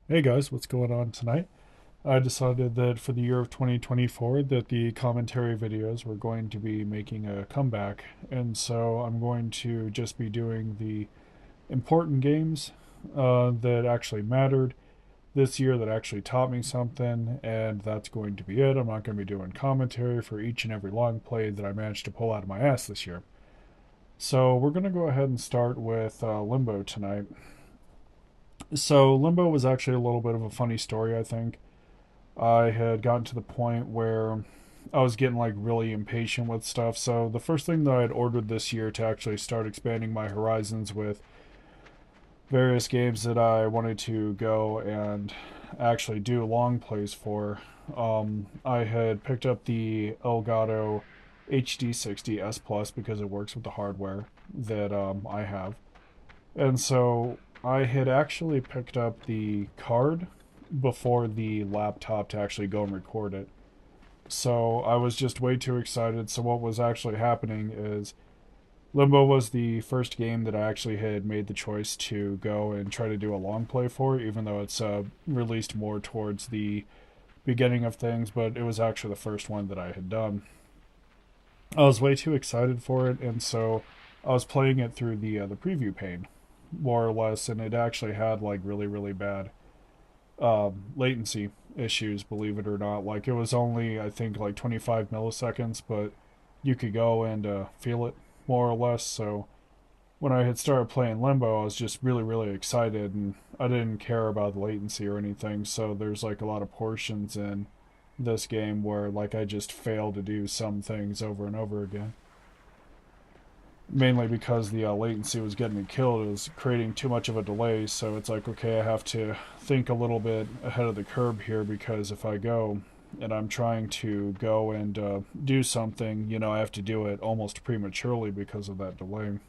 Hey guys, what's going on tonight? I decided that for the year of 2024 that the commentary videos were going to be making a comeback, and so I'm going to just be doing the important games that actually mattered this year, that actually taught me something, and that's going to be it. I'm not going to be doing commentary for each and every long play that I managed to pull out of my ass this year. So we're going to go ahead and start with Limbo tonight. So Limbo was actually a little bit of a funny story, I think. I had gotten to the point where I was getting like really impatient with stuff. So the first thing that I had ordered this year to actually start expanding my horizons with various games that I wanted to go and actually do long plays for, I had picked up the Elgato HD60 S Plus because it works with the hardware that I have. And so I had actually picked up the card before the laptop to actually go and record it. So I was just way too excited. So what was actually happening is Limbo was the first game that I actually had made the choice to go and try to do a long play for, even though it's released more towards the beginning of things, but it was actually the first one that I had done. I was way too excited for it, and so I was playing it through the preview pane, more or less, and it actually had like really bad latency issues, believe it or not. Like it was only I think like 25 milliseconds, but you could go and feel it more or less. So when I had started playing Limbo, I was just really excited, and I didn't care about the latency or anything. So there's like a lot of portions in this game where like I just fail to do some things over and over again, mainly because the latency was getting me killed. It was creating too much of a delay. So it's like, okay, I have to think a little bit ahead of the curve here, because if I go and I'm trying to go and do something, I have to do it almost prematurely because of that delay.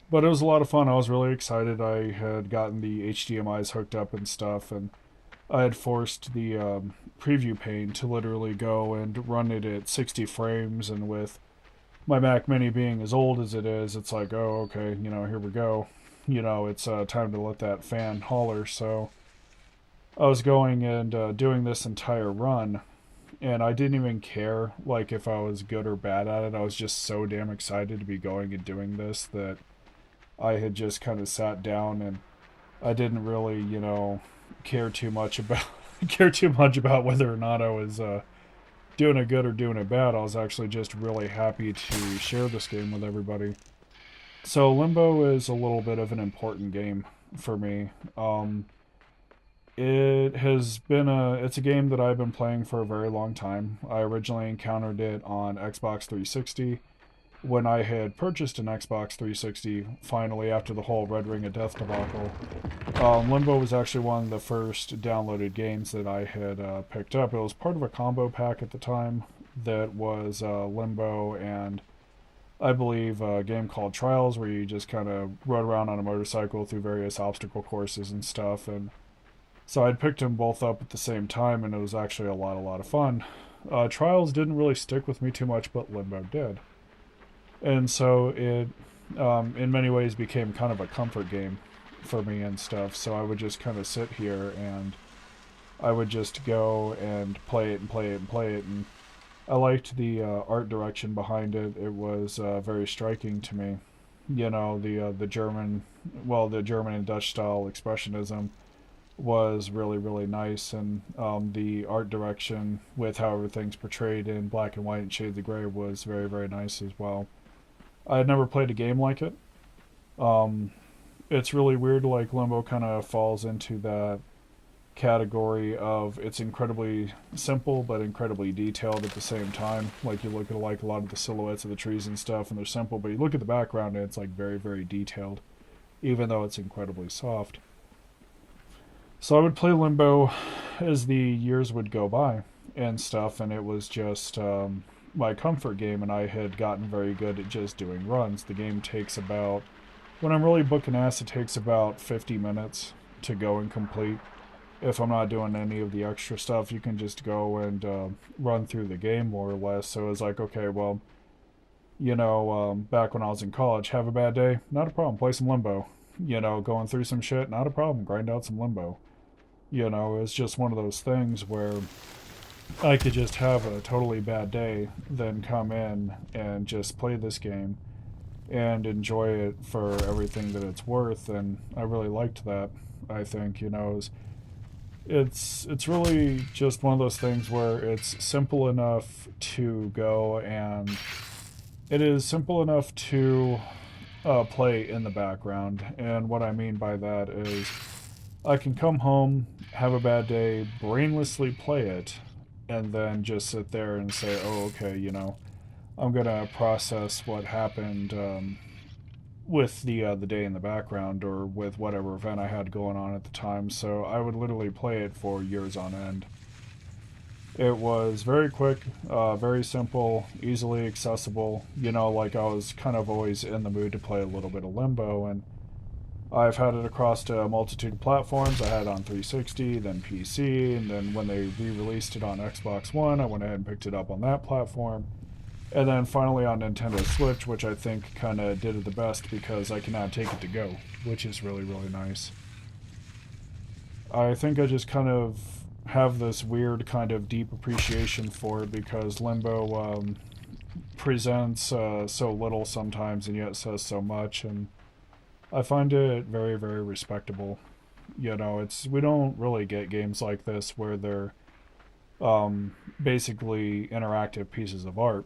But it was a lot of fun. I was really excited. I had gotten the HDMI's hooked up and stuff, and I had forced the preview pane to literally go and run it at 60 frames, and with my Mac Mini being as old as it is, it's like, oh, okay, here we go. It's time to let that fan holler. So I was going and doing this entire run, and I didn't even care like if I was good or bad at it. I was just so damn excited to be going and doing this that I had just kind of sat down, and I didn't really, care too much about care too much about whether or not I was doing it good or doing it bad. I was actually just really happy to share this game with everybody. So Limbo is a little bit of an important game for me. It's a game that I've been playing for a very long time. I originally encountered it on Xbox 360 when I had purchased an Xbox 360 finally after the whole Red Ring of Death debacle. Limbo was actually one of the first downloaded games that I had picked up. It was part of a combo pack at the time that was Limbo and I believe a game called Trials, where you just kind of rode around on a motorcycle through various obstacle courses and stuff. And so I'd picked them both up at the same time, and it was actually a lot of fun. Trials didn't really stick with me too much, but Limbo did. And so it, in many ways, became kind of a comfort game for me and stuff. So I would just kind of sit here and I would just go and play it and play it and play it. And I liked the art direction behind it. It was very striking to me. The German, well, the German and Dutch style expressionism was really nice, and the art direction with how everything's portrayed in black and white and shades of gray was very nice as well. I had never played a game like it. Um, it's really weird. Like Limbo kind of falls into that category of it's incredibly simple but incredibly detailed at the same time. Like you look at like a lot of the silhouettes of the trees and stuff, and they're simple, but you look at the background and it's like very detailed, even though it's incredibly soft. So I would play Limbo as the years would go by and stuff, and it was just my comfort game, and I had gotten very good at just doing runs. The game takes about, when I'm really booking ass, it takes about 50 minutes to go and complete. If I'm not doing any of the extra stuff, you can just go and run through the game more or less. So it's like, okay, well, back when I was in college, have a bad day, not a problem, play some Limbo. going through some shit, not a problem. Grind out some Limbo. It's just one of those things where I could just have a totally bad day, then come in and just play this game and enjoy it for everything that it's worth. And I really liked that. I think it's really just one of those things where it's simple enough to go, and it is simple enough to play in the background. And what I mean by that is I can come home, have a bad day, brainlessly play it, and then just sit there and say, oh, okay, I'm gonna process what happened with the day in the background, or with whatever event I had going on at the time. So I would literally play it for years on end. It was very quick, very simple, easily accessible. Like I was kind of always in the mood to play a little bit of Limbo, and I've had it across a multitude of platforms. I had it on 360, then PC, and then when they re-released it on Xbox One, I went ahead and picked it up on that platform. And then finally on Nintendo Switch, which I think kind of did it the best because I can now take it to go, which is really, really nice. I think I just kind of have this weird kind of deep appreciation for it because Limbo presents so little sometimes and yet says so much, and I find it very, very respectable. We don't really get games like this where they're basically interactive pieces of art,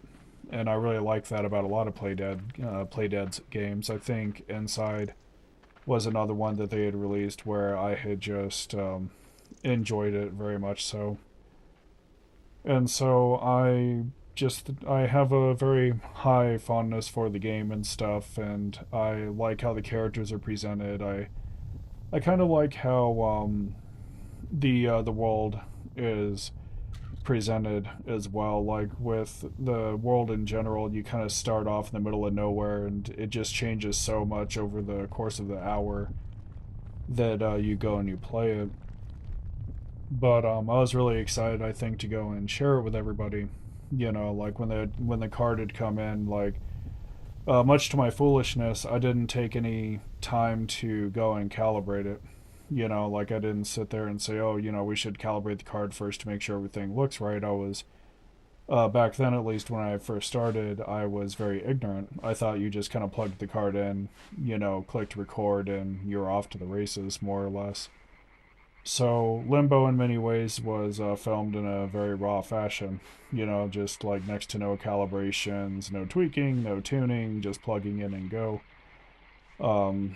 and I really like that about a lot of Playdead's games. I think Inside was another one that they had released where I had just enjoyed it very much so, and so I have a very high fondness for the game and stuff, and I like how the characters are presented. I kind of like how the world is presented as well. Like with the world in general, you kind of start off in the middle of nowhere, and it just changes so much over the course of the hour that you go and you play it. But I was really excited, I think, to go and share it with everybody. Like when the card had come in, like much to my foolishness, I didn't take any time to go and calibrate it. Like I didn't sit there and say, oh, we should calibrate the card first to make sure everything looks right. I was back then, at least when I first started, I was very ignorant. I thought you just kind of plugged the card in, clicked record, and you're off to the races, more or less. So Limbo, in many ways, was filmed in a very raw fashion. Just like next to no calibrations, no tweaking, no tuning, just plugging in and go. Um,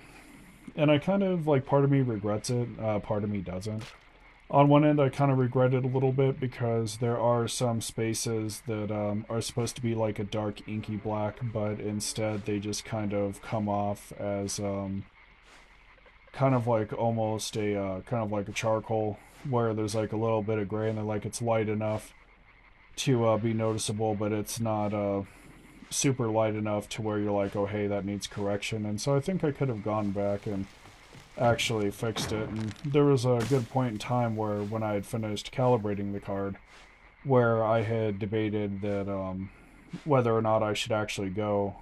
and I kind of like, part of me regrets it, part of me doesn't. On one end, I kind of regret it a little bit because there are some spaces that are supposed to be like a dark inky black, but instead they just kind of come off as kind of like almost a kind of like a charcoal, where there's like a little bit of gray, and then like it's light enough to be noticeable, but it's not super light enough to where you're like, oh hey, that needs correction. And so I think I could have gone back and actually fixed it. And there was a good point in time where, when I had finished calibrating the card, where I had debated that whether or not I should actually go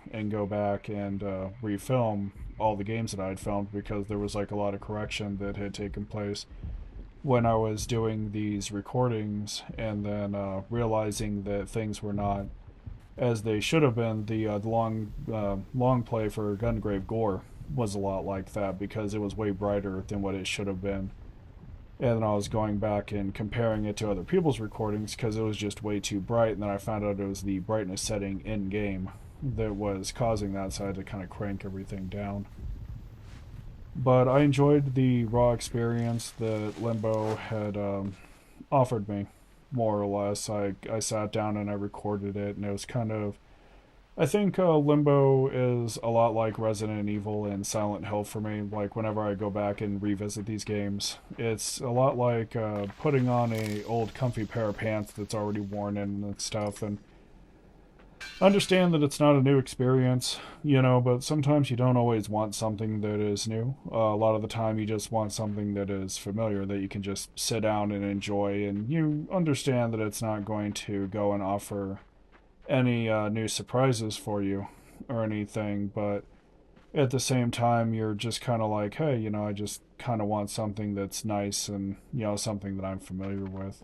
back and refilm all the games that I had filmed, because there was like a lot of correction that had taken place when I was doing these recordings, and then realizing that things were not as they should have been. The long play for Gungrave Gore was a lot like that, because it was way brighter than what it should have been. And then I was going back and comparing it to other people's recordings because it was just way too bright, and then I found out it was the brightness setting in game that was causing that, so I had to kind of crank everything down. But I enjoyed the raw experience that Limbo had offered me, more or less. I sat down and I recorded it, and it was kind of, I think Limbo is a lot like Resident Evil and Silent Hill for me. Like whenever I go back and revisit these games, it's a lot like putting on a old comfy pair of pants that's already worn in and stuff. And I understand that it's not a new experience, but sometimes you don't always want something that is new. A lot of the time you just want something that is familiar, that you can just sit down and enjoy, and you understand that it's not going to go and offer any new surprises for you or anything. But at the same time, you're just kind of like, hey, I just kind of want something that's nice and, something that I'm familiar with.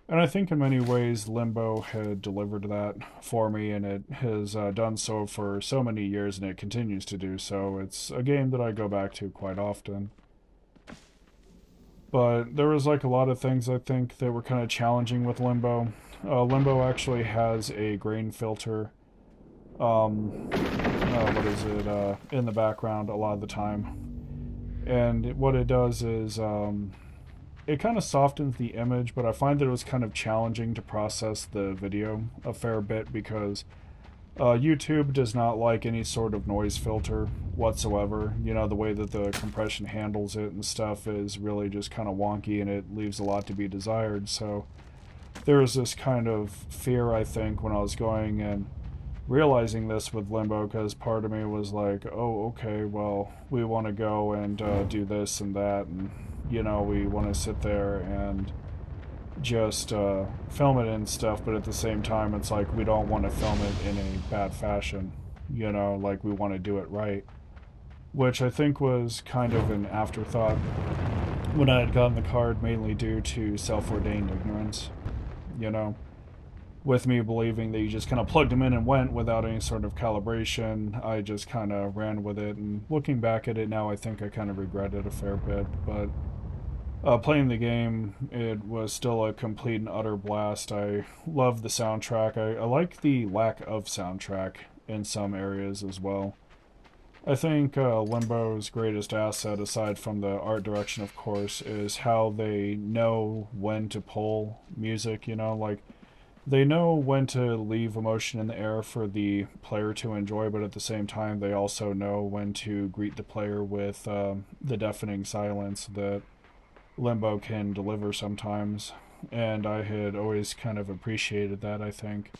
And I think in many ways, Limbo had delivered that for me, and it has done so for so many years, and it continues to do so. It's a game that I go back to quite often. But there was like a lot of things I think that were kind of challenging with Limbo. Limbo actually has a grain filter. What is it? In the background a lot of the time, and what it does is it kind of softens the image, but I find that it was kind of challenging to process the video a fair bit because YouTube does not like any sort of noise filter whatsoever. The way that the compression handles it and stuff is really just kind of wonky, and it leaves a lot to be desired. So there was this kind of fear, I think, when I was going and realizing this with Limbo, because part of me was like, oh, okay, well, we want to go and do this and that, and, we want to sit there and just film it and stuff, but at the same time, it's like we don't want to film it in a bad fashion, like we want to do it right, which I think was kind of an afterthought when I had gotten the card, mainly due to self-ordained ignorance, you know with me believing that you just kind of plugged them in and went without any sort of calibration. I just kind of ran with it, and looking back at it now, I think I kind of regret it a fair bit. But playing the game, it was still a complete and utter blast. I love the soundtrack. I like the lack of soundtrack in some areas as well. I think Limbo's greatest asset, aside from the art direction, of course, is how they know when to pull music, like they know when to leave emotion in the air for the player to enjoy, but at the same time, they also know when to greet the player with the deafening silence that Limbo can deliver sometimes. And I had always kind of appreciated that, I think,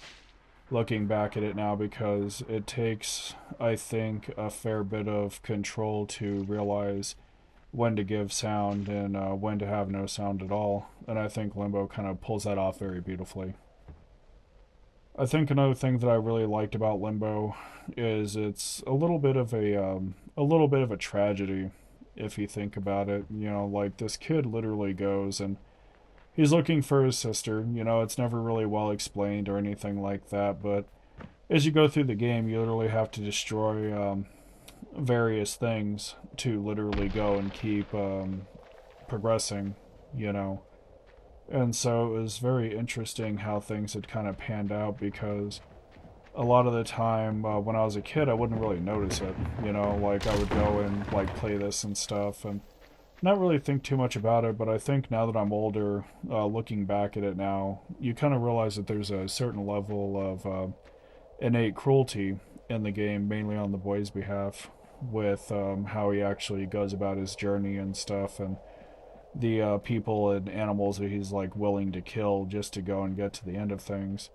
looking back at it now, because it takes, I think, a fair bit of control to realize when to give sound and when to have no sound at all. And I think Limbo kind of pulls that off very beautifully. I think another thing that I really liked about Limbo is it's a little bit of a tragedy if you think about it. Like this kid literally goes and he's looking for his sister. It's never really well explained or anything like that, but as you go through the game, you literally have to destroy various things to literally go and keep progressing. You know, and so it was very interesting how things had kind of panned out, because a lot of the time when I was a kid, I wouldn't really notice it. Like I would go and like play this and stuff and not really think too much about it. But I think now that I'm older, looking back at it now, you kind of realize that there's a certain level of innate cruelty in the game, mainly on the boy's behalf, with how he actually goes about his journey and stuff, and the people and animals that he's like willing to kill just to go and get to the end of things.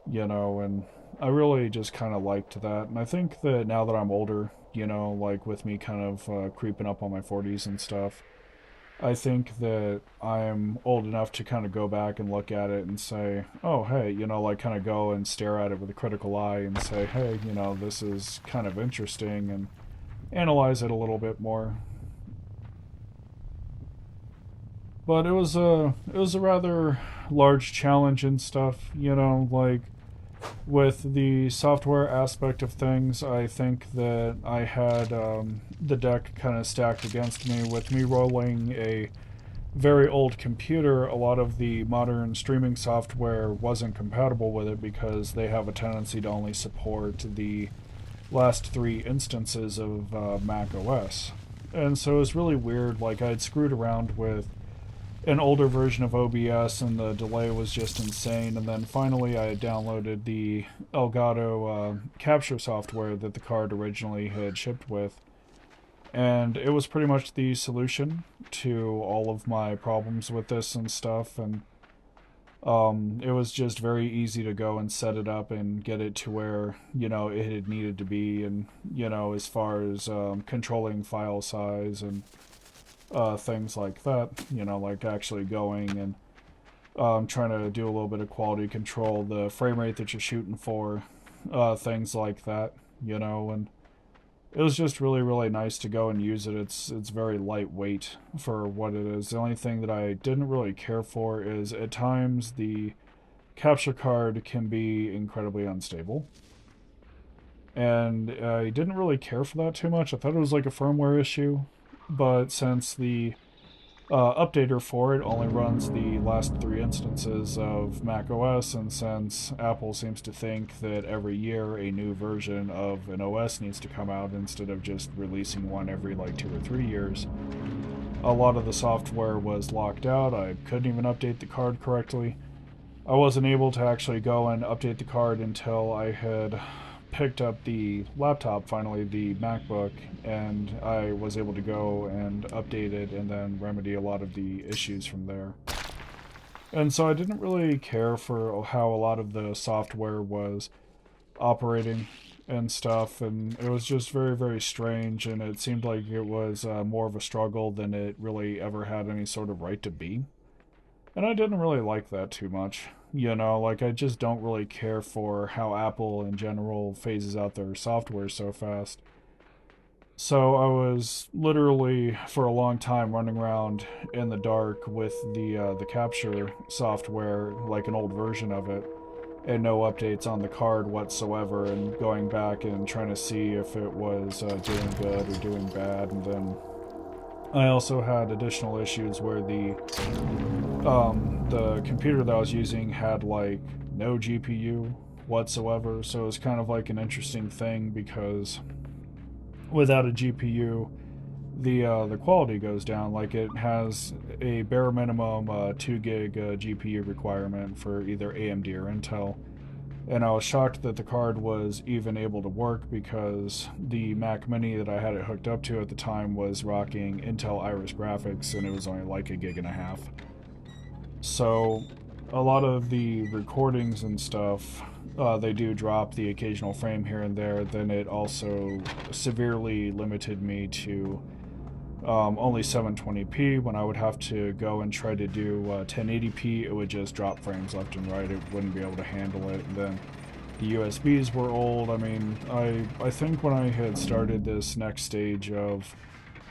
And I really just kind of liked that. And I think that now that I'm older, like with me kind of creeping up on my 40s and stuff, I think that I'm old enough to kind of go back and look at it and say, oh, hey, like kind of go and stare at it with a critical eye and say, hey, this is kind of interesting, and analyze it a little bit more. But it was a rather large challenge and stuff, like with the software aspect of things. I think that I had the deck kind of stacked against me with me rolling a very old computer. A lot of the modern streaming software wasn't compatible with it because they have a tendency to only support the last three instances of Mac OS. And so it was really weird. Like, I'd screwed around with an older version of OBS, and the delay was just insane. And then finally, I had downloaded the Elgato capture software that the card originally had shipped with, and it was pretty much the solution to all of my problems with this and stuff. And it was just very easy to go and set it up and get it to where it had needed to be, and as far as controlling file size and things like that, like actually going and trying to do a little bit of quality control, the frame rate that you're shooting for, things like that, and it was just really, really nice to go and use it. It's very lightweight for what it is. The only thing that I didn't really care for is at times the capture card can be incredibly unstable. And I didn't really care for that too much. I thought it was like a firmware issue. But since the updater for it only runs the last 3 instances of Mac OS, and since Apple seems to think that every year a new version of an OS needs to come out instead of just releasing one every like 2 or 3 years, a lot of the software was locked out. I couldn't even update the card correctly. I wasn't able to actually go and update the card until I had picked up the laptop, finally, the MacBook, and I was able to go and update it and then remedy a lot of the issues from there. And so I didn't really care for how a lot of the software was operating and stuff, and it was just very, very strange, and it seemed like it was more of a struggle than it really ever had any sort of right to be. And I didn't really like that too much. You know, like I just don't really care for how Apple in general phases out their software so fast. So I was literally for a long time running around in the dark with the capture software, like an old version of it, and no updates on the card whatsoever, and going back and trying to see if it was doing good or doing bad. And then I also had additional issues where the computer that I was using had like no GPU whatsoever, so it was kind of like an interesting thing because without a GPU, the quality goes down. Like it has a bare minimum 2 gig GPU requirement for either AMD or Intel. And I was shocked that the card was even able to work because the Mac Mini that I had it hooked up to at the time was rocking Intel Iris graphics, and it was only like a gig and a half. So a lot of the recordings and stuff, they do drop the occasional frame here and there. Then it also severely limited me to only 720p. When I would have to go and try to do 1080p, it would just drop frames left and right. It wouldn't be able to handle it. And then the USBs were old. I mean, I think when I had started this next stage of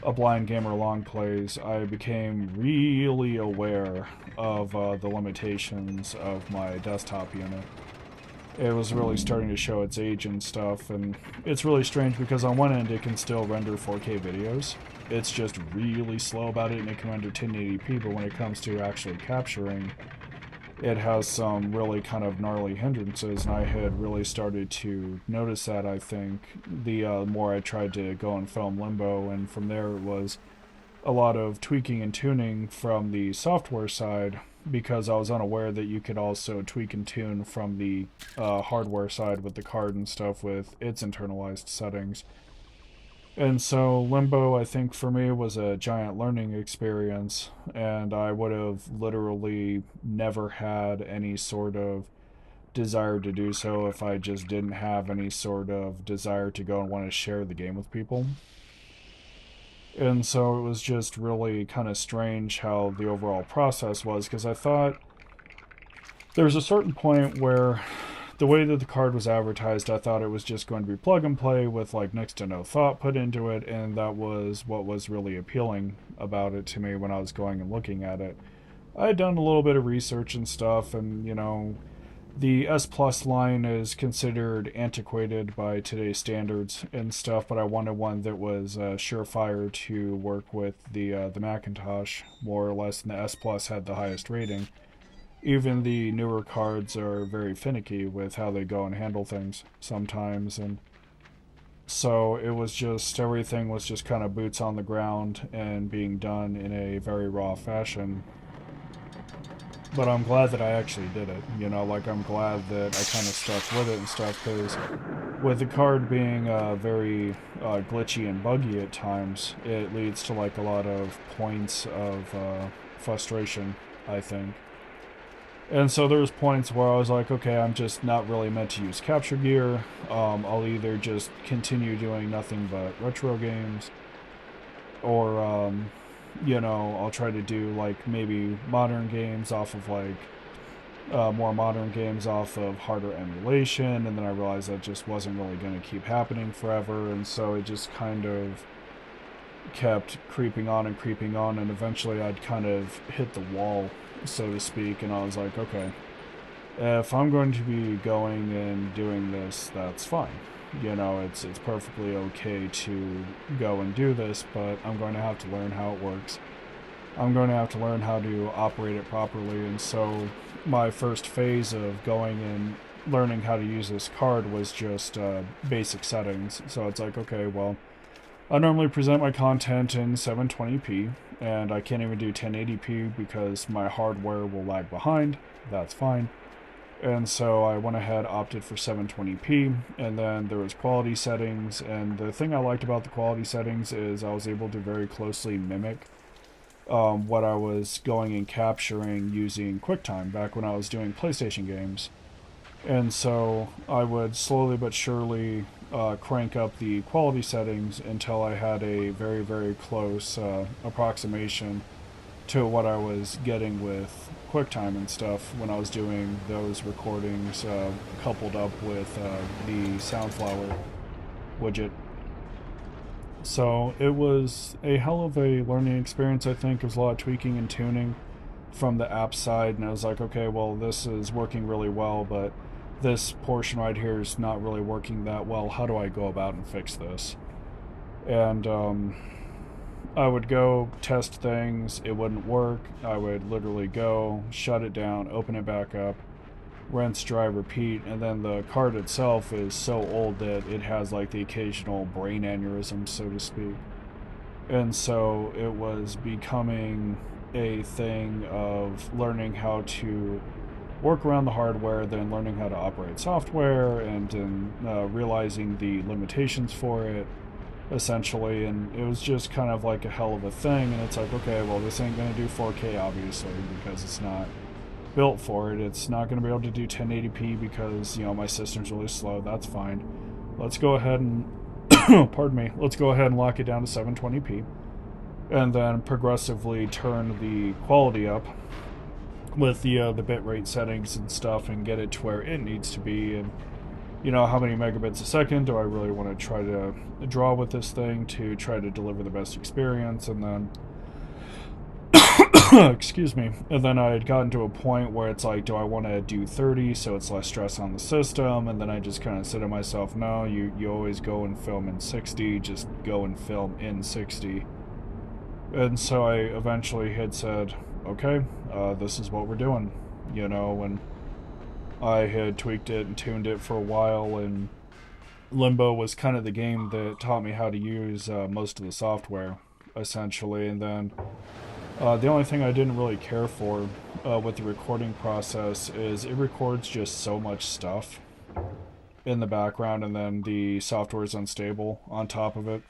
a blind gamer Longplays, I became really aware of the limitations of my desktop unit. It was really starting to show its age and stuff, and it's really strange because on one end it can still render 4K videos. It's just really slow about it, and it can render 1080p, but when it comes to actually capturing, it has some really kind of gnarly hindrances, and I had really started to notice that, I think, the more I tried to go and film Limbo, and from there it was a lot of tweaking and tuning from the software side, because I was unaware that you could also tweak and tune from the hardware side with the card and stuff with its internalized settings. And so Limbo, I think, for me was a giant learning experience, and I would have literally never had any sort of desire to do so if I just didn't have any sort of desire to go and want to share the game with people. And so it was just really kind of strange how the overall process was, because I thought there was a certain point where the way that the card was advertised, I thought it was just going to be plug and play with like next to no thought put into it, and that was what was really appealing about it to me when I was going and looking at it. I had done a little bit of research and stuff, and you know, the S Plus line is considered antiquated by today's standards and stuff, but I wanted one that was surefire to work with the Macintosh more or less, and the S Plus had the highest rating. Even the newer cards are very finicky with how they go and handle things sometimes, and so it was just everything was just kind of boots on the ground and being done in a very raw fashion. But I'm glad that I actually did it. You know, like I'm glad that I kind of stuck with it and stuff, because with the card being very glitchy and buggy at times, it leads to like a lot of points of frustration, I think. And so there was points where I was like, okay, I'm just not really meant to use capture gear. I'll either just continue doing nothing but retro games, or you know, I'll try to do like maybe modern games off of like more modern games off of harder emulation, and then I realized that just wasn't really going to keep happening forever, and so it just kind of kept creeping on, and eventually I'd kind of hit the wall, so to speak, and I was like, okay, if I'm going to be going and doing this, that's fine. It's perfectly okay to go and do this, but I'm going to have to learn how it works. I'm going to have to learn how to operate it properly, and so my first phase of going and learning how to use this card was just basic settings. So it's like, okay, well, I normally present my content in 720p, and I can't even do 1080p because my hardware will lag behind. That's fine. And so I went ahead, opted for 720p, and then there was quality settings, and the thing I liked about the quality settings is I was able to very closely mimic what I was going and capturing using QuickTime back when I was doing PlayStation games. And so I would slowly but surely crank up the quality settings until I had a very, very close approximation to what I was getting with QuickTime and stuff when I was doing those recordings coupled up with the Soundflower widget. So it was a hell of a learning experience, I think. It was a lot of tweaking and tuning from the app side, and I was like, okay, well, this is working really well, but this portion right here is not really working that well. How do I go about and fix this? And I would go test things, it wouldn't work. I would literally go, shut it down, open it back up, rinse, dry, repeat, and then the card itself is so old that it has like the occasional brain aneurysm, so to speak. And so it was becoming a thing of learning how to work around the hardware, then learning how to operate software, and then realizing the limitations for it, essentially. And it was just kind of like a hell of a thing. And it's like, okay, well, this ain't going to do 4K, obviously, because it's not built for it. It's not going to be able to do 1080p because, my system's really slow. That's fine. Let's go ahead and, pardon me, let's go ahead and lock it down to 720p. And then progressively turn the quality up with the bitrate settings and stuff and get it to where it needs to be. And how many megabits a second do I really want to try to draw with this thing to try to deliver the best experience. And then excuse me, and then I had gotten to a point where it's like, do I want to do 30 so it's less stress on the system? And then I just kind of said to myself, no, you always go and film in 60, just go and film in 60. And so I eventually had said, okay, this is what we're doing, and I had tweaked it and tuned it for a while, and Limbo was kind of the game that taught me how to use most of the software, essentially. And then the only thing I didn't really care for with the recording process is it records just so much stuff in the background, and then the software is unstable on top of it.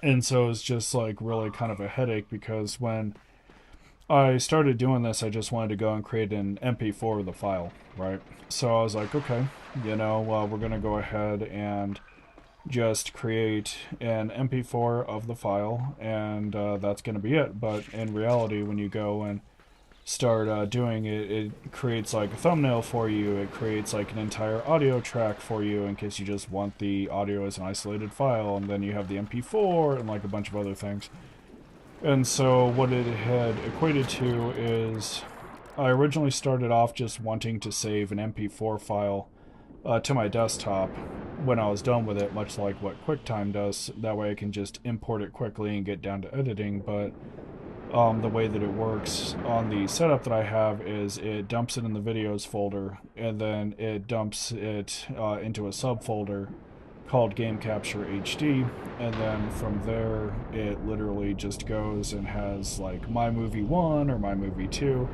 And so it's just like really kind of a headache, because when I started doing this, I just wanted to go and create an MP4 of the file, right? So I was like, okay, we're going to go ahead and just create an MP4 of the file, and that's going to be it. But in reality, when you go and start doing it, it creates like a thumbnail for you, it creates like an entire audio track for you in case you just want the audio as an isolated file, and then you have the MP4 and like a bunch of other things. And so what it had equated to is I originally started off just wanting to save an MP4 file to my desktop when I was done with it, much like what QuickTime does. That way I can just import it quickly and get down to editing. But the way that it works on the setup that I have is it dumps it in the videos folder, and then it dumps it into a subfolder called Game Capture HD, and then from there it literally just goes and has like My Movie 1 or My Movie 2,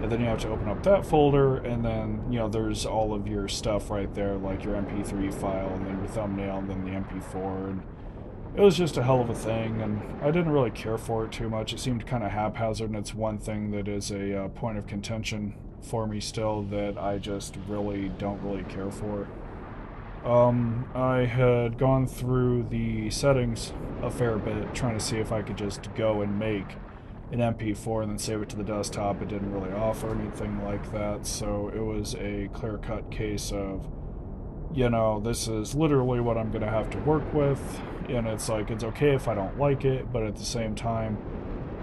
and then you have to open up that folder, and then there's all of your stuff right there, like your MP3 file, and then your thumbnail, and then the MP4. And it was just a hell of a thing, and I didn't really care for it too much. It seemed kind of haphazard, and it's one thing that is a point of contention for me still that I just really don't really care for. I had gone through the settings a fair bit, trying to see if I could just go and make an MP4 and then save it to the desktop. It didn't really offer anything like that, so it was a clear-cut case of, this is literally what I'm going to have to work with, and it's like, it's okay if I don't like it, but at the same time,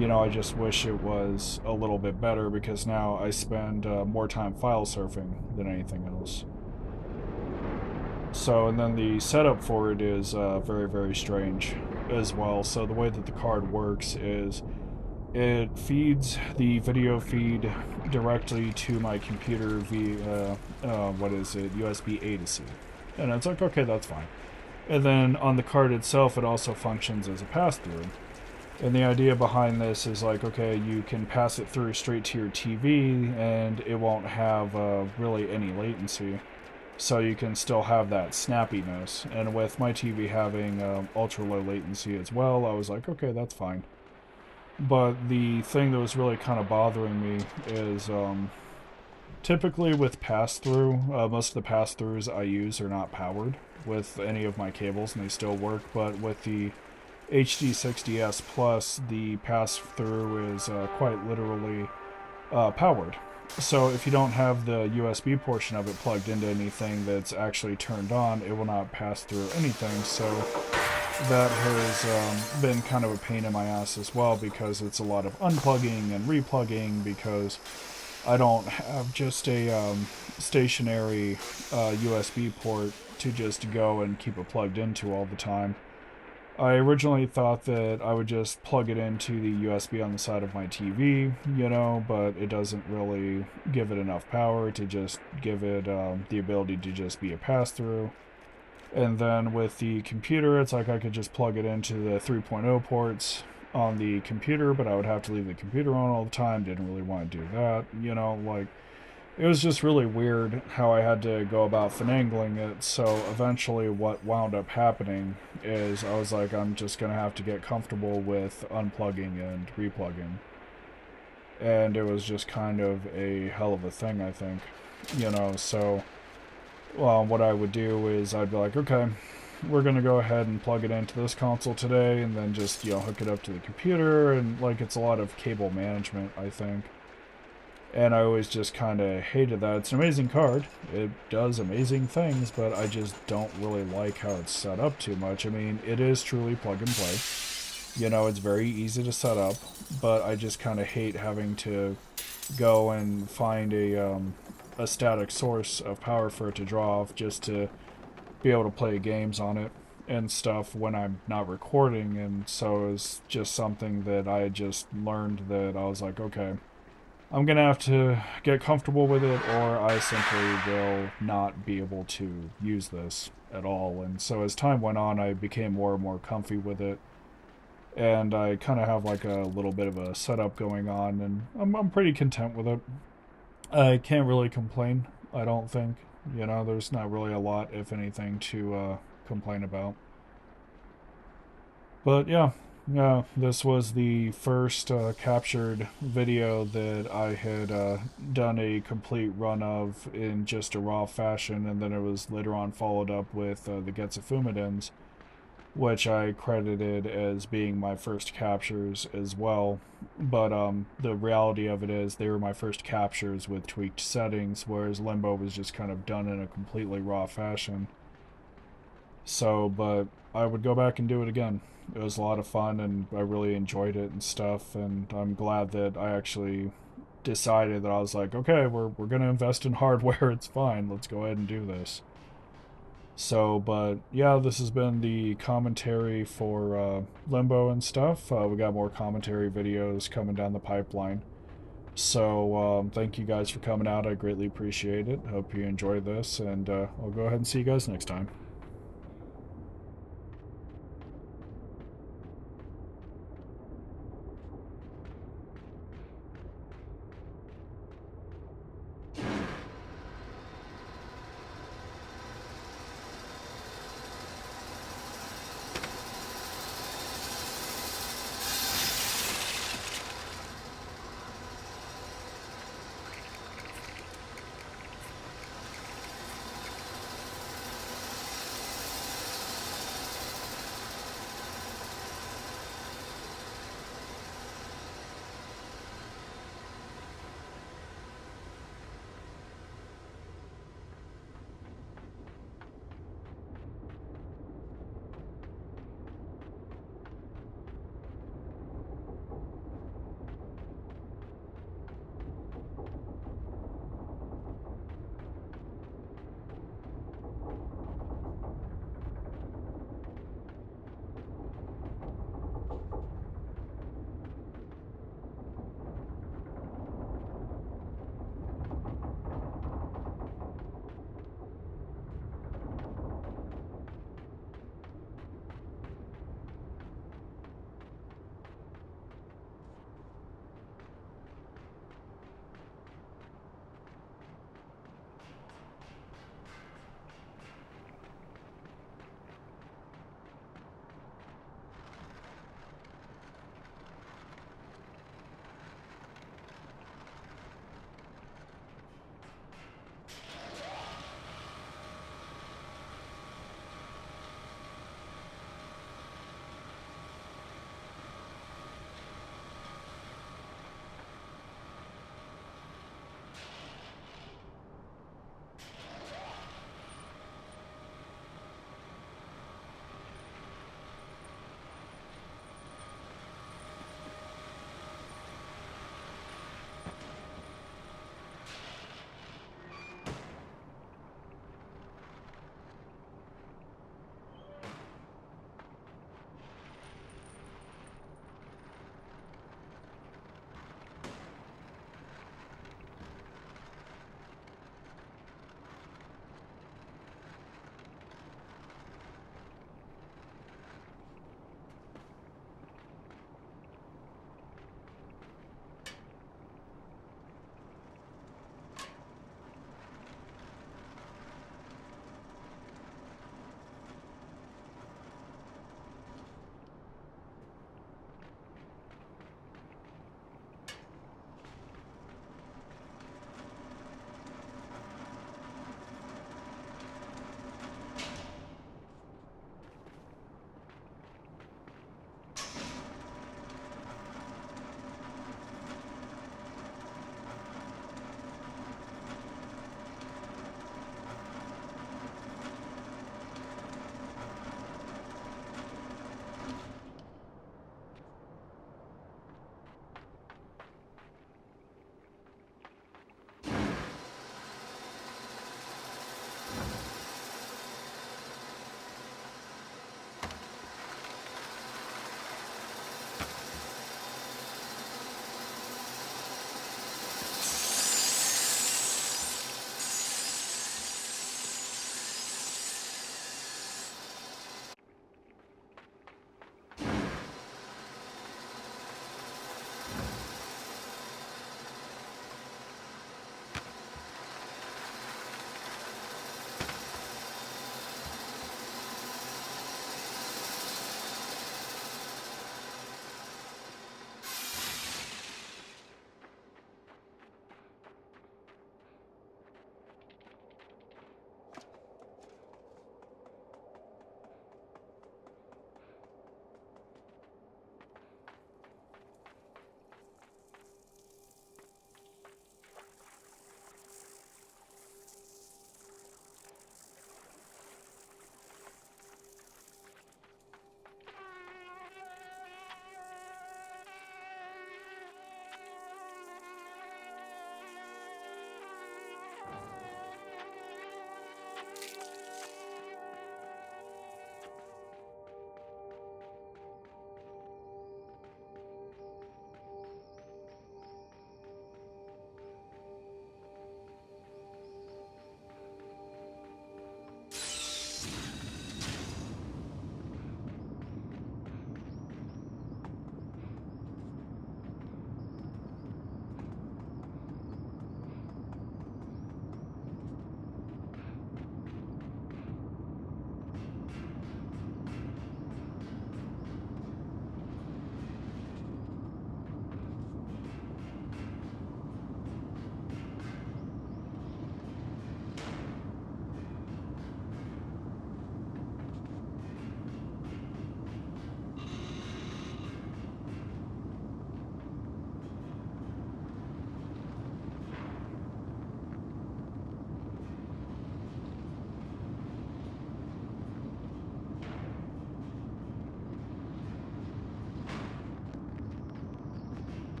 I just wish it was a little bit better, because now I spend more time file surfing than anything else. So, and then the setup for it is very, very strange as well. So the way that the card works is it feeds the video feed directly to my computer via, USB A to C. And it's like, okay, that's fine. And then on the card itself, it also functions as a pass-through. And the idea behind this is like, okay, you can pass it through straight to your TV and it won't have really any latency. So you can still have that snappiness. And with my TV having ultra low latency as well, I was like, okay, that's fine. But the thing that was really kind of bothering me is typically with pass-through, most of the pass-throughs I use are not powered with any of my cables, and they still work. But with the HD60S Plus, the pass-through is quite literally powered. So if you don't have the USB portion of it plugged into anything that's actually turned on, it will not pass through anything. So that has been kind of a pain in my ass as well, because it's a lot of unplugging and replugging, because I don't have just a stationary USB port to just go and keep it plugged into all the time. I originally thought that I would just plug it into the USB on the side of my TV, but it doesn't really give it enough power to just give it the ability to just be a pass-through. And then with the computer, it's like I could just plug it into the 3.0 ports on the computer, but I would have to leave the computer on all the time. Didn't really want to do that, it was just really weird how I had to go about finagling it. So eventually what wound up happening is I was like, I'm just going to have to get comfortable with unplugging and replugging. And it was just kind of a hell of a thing, I think. So what I would do is I'd be like, okay, we're going to go ahead and plug it into this console today, and then just, hook it up to the computer, and it's a lot of cable management, I think. And I always just kind of hated that. It's an amazing card. It does amazing things, but I just don't really like how it's set up too much. I mean, it is truly plug and play. It's very easy to set up, but I just kind of hate having to go and find a static source of power for it to draw off just to be able to play games on it and stuff when I'm not recording. And so it was just something that I had just learned that I was like, okay, I'm going to have to get comfortable with it, or I simply will not be able to use this at all. And so as time went on, I became more and more comfy with it. And I kind of have like a little bit of a setup going on, and I'm pretty content with it. I can't really complain, I don't think. There's not really a lot, if anything, to complain about. But yeah, this was the first captured video that I had done a complete run of in just a raw fashion, and then it was later on followed up with the Getsufumidens, which I credited as being my first captures as well. But the reality of it is they were my first captures with tweaked settings, whereas Limbo was just kind of done in a completely raw fashion. So, but I would go back and do it again. It was a lot of fun, and I really enjoyed it and stuff, and I'm glad that I actually decided that I was like, okay, we're going to invest in hardware, it's fine, let's go ahead and do this. So, but yeah, this has been the commentary for Limbo and stuff. We got more commentary videos coming down the pipeline. So, thank you guys for coming out, I greatly appreciate it. Hope you enjoyed this, and I'll go ahead and see you guys next time.